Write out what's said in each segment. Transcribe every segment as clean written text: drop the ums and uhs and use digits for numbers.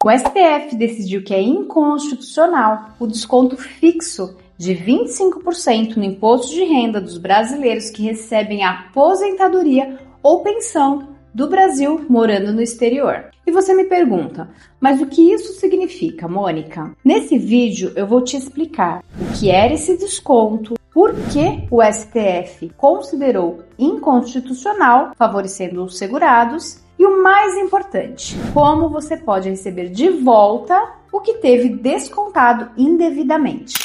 O STF decidiu que é inconstitucional o desconto fixo de 25% no imposto de renda dos brasileiros que recebem aposentadoria ou pensão do Brasil morando no exterior. E você me pergunta, mas o que isso significa, Mônica? Nesse vídeo eu vou te explicar o que era esse desconto, por que o STF considerou inconstitucional, favorecendo os segurados, e o mais importante, como você pode receber de volta o que teve descontado indevidamente.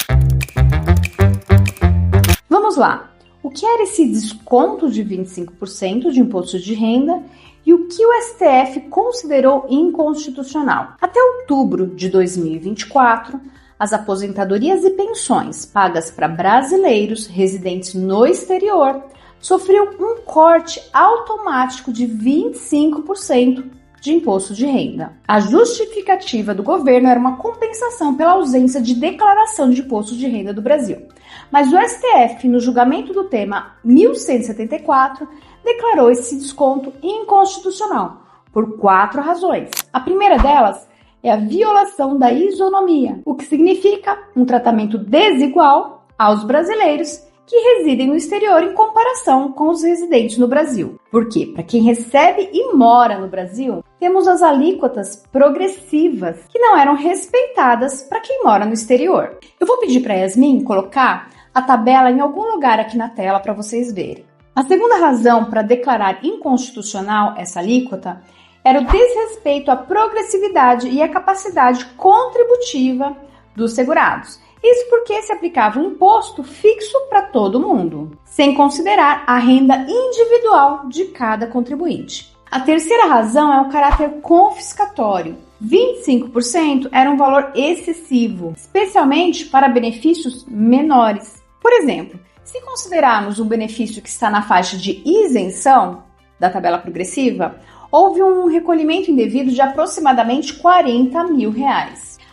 Vamos lá! O que era esse desconto de 25% de imposto de renda e o que o STF considerou inconstitucional? Até outubro de 2024, as aposentadorias e pensões pagas para brasileiros residentes no exterior sofreu um corte automático de 25% de imposto de renda. A justificativa do governo era uma compensação pela ausência de declaração de imposto de renda do Brasil. Mas o STF, no julgamento do tema 1174, declarou esse desconto inconstitucional por 4 razões. A primeira delas é a violação da isonomia, o que significa um tratamento desigual aos brasileiros que residem no exterior em comparação com os residentes no Brasil. Por quê? Para quem recebe e mora no Brasil, temos as alíquotas progressivas que não eram respeitadas para quem mora no exterior. Eu vou pedir para Yasmin colocar a tabela em algum lugar aqui na tela para vocês verem. A segunda razão para declarar inconstitucional essa alíquota era o desrespeito à progressividade e à capacidade contributiva dos segurados. Isso porque se aplicava um imposto fixo para todo mundo, sem considerar a renda individual de cada contribuinte. A terceira razão é o caráter confiscatório. 25% era um valor excessivo, especialmente para benefícios menores. Por exemplo, se considerarmos um benefício que está na faixa de isenção da tabela progressiva, houve um recolhimento indevido de aproximadamente R$40 mil.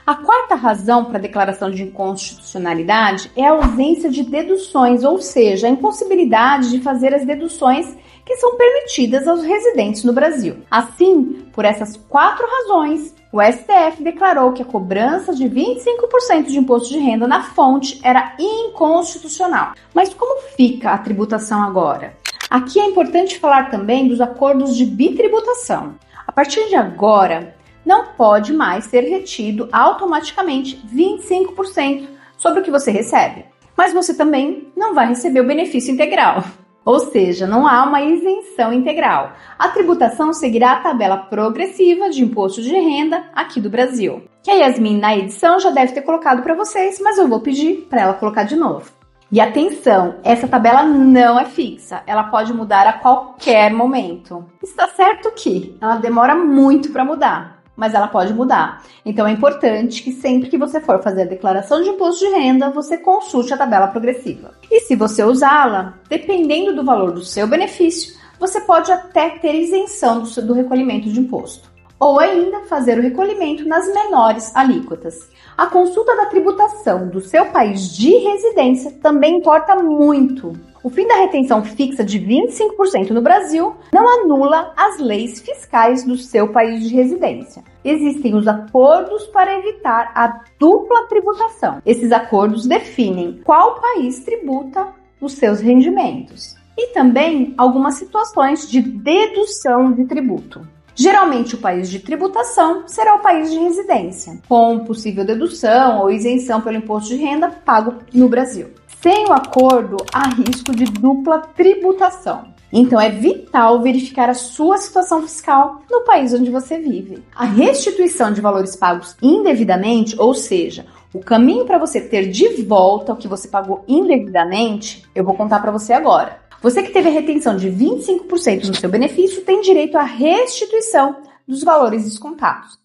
A quarta razão para a declaração de inconstitucionalidade é a ausência de deduções, ou seja, a impossibilidade de fazer as deduções que são permitidas aos residentes no Brasil. Assim, por essas 4 razões, o STF declarou que a cobrança de 25% de imposto de renda na fonte era inconstitucional. Mas como fica a tributação agora? Aqui é importante falar também dos acordos de bitributação. A partir de agora, não pode mais ser retido automaticamente 25% sobre o que você recebe. Mas você também não vai receber o benefício integral. Ou seja, não há uma isenção integral. A tributação seguirá a tabela progressiva de imposto de renda aqui do Brasil, que a Yasmin na edição já deve ter colocado para vocês, mas eu vou pedir para ela colocar de novo. E atenção, essa tabela não é fixa, ela pode mudar a qualquer momento. Está certo que ela demora muito para mudar, mas ela pode mudar. Então é importante que sempre que você for fazer a declaração de imposto de renda, você consulte a tabela progressiva. E se você usá-la, dependendo do valor do seu benefício, você pode até ter isenção do recolhimento de imposto. Ou ainda fazer o recolhimento nas menores alíquotas. A consulta da tributação do seu país de residência também importa muito. O fim da retenção fixa de 25% no Brasil não anula as leis fiscais do seu país de residência. Existem os acordos para evitar a dupla tributação. Esses acordos definem qual país tributa os seus rendimentos e também algumas situações de dedução de tributo. Geralmente, o país de tributação será o país de residência, com possível dedução ou isenção pelo imposto de renda pago no Brasil. Sem o acordo, há risco de dupla tributação. Então, é vital verificar a sua situação fiscal no país onde você vive. A restituição de valores pagos indevidamente, ou seja, o caminho para você ter de volta o que você pagou indevidamente, eu vou contar para você agora. Você que teve a retenção de 25% no seu benefício tem direito à restituição dos valores descontados.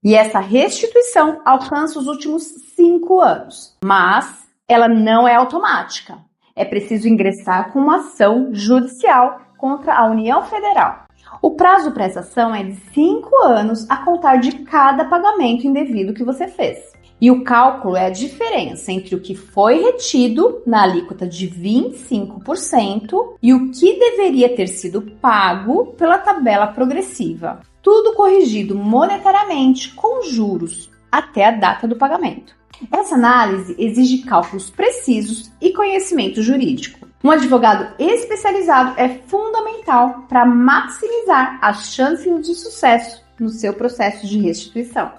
E essa restituição alcança os últimos 5 anos, mas ela não é automática. É preciso ingressar com uma ação judicial contra a União Federal. O prazo para essa ação é de 5 anos a contar de cada pagamento indevido que você fez. E o cálculo é a diferença entre o que foi retido na alíquota de 25% e o que deveria ter sido pago pela tabela progressiva. tudo corrigido monetariamente com juros até a data do pagamento. Essa análise exige cálculos precisos e conhecimento jurídico. Um advogado especializado é fundamental para maximizar as chances de sucesso no seu processo de restituição.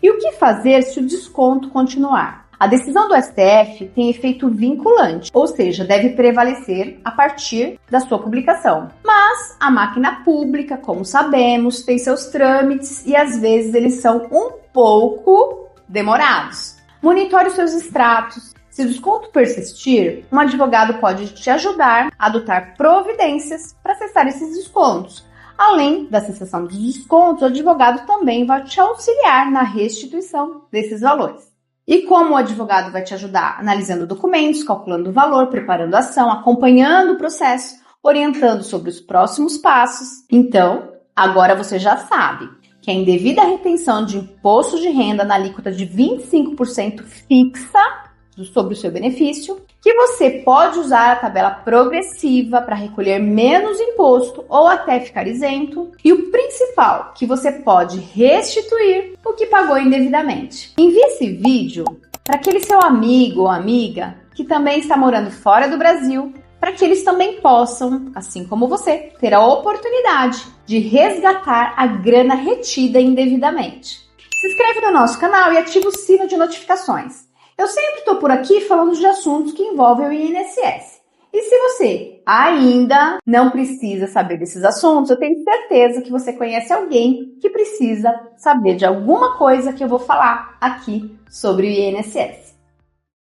E o que fazer se o desconto continuar? A decisão do STF tem efeito vinculante, ou seja, deve prevalecer a partir da sua publicação. Mas a máquina pública, como sabemos, tem seus trâmites e às vezes eles são um pouco demorados. Monitore os seus extratos. Se o desconto persistir, um advogado pode te ajudar a adotar providências para cessar esses descontos. Além da cessação dos descontos, o advogado também vai te auxiliar na restituição desses valores. E como o advogado vai te ajudar? Analisando documentos, calculando o valor, preparando a ação, acompanhando o processo, orientando sobre os próximos passos. Então, agora você já sabe que a indevida retenção de imposto de renda na alíquota de 25% fixa sobre o seu benefício, que você pode usar a tabela progressiva para recolher menos imposto ou até ficar isento, e o principal, que você pode restituir o que pagou indevidamente. Envie esse vídeo para aquele seu amigo ou amiga que também está morando fora do Brasil, para que eles também possam, assim como você, ter a oportunidade de resgatar a grana retida indevidamente. Se inscreve no nosso canal e ativa o sino de notificações. Eu sempre estou por aqui falando de assuntos que envolvem o INSS. E se você ainda não precisa saber desses assuntos, eu tenho certeza que você conhece alguém que precisa saber de alguma coisa que eu vou falar aqui sobre o INSS.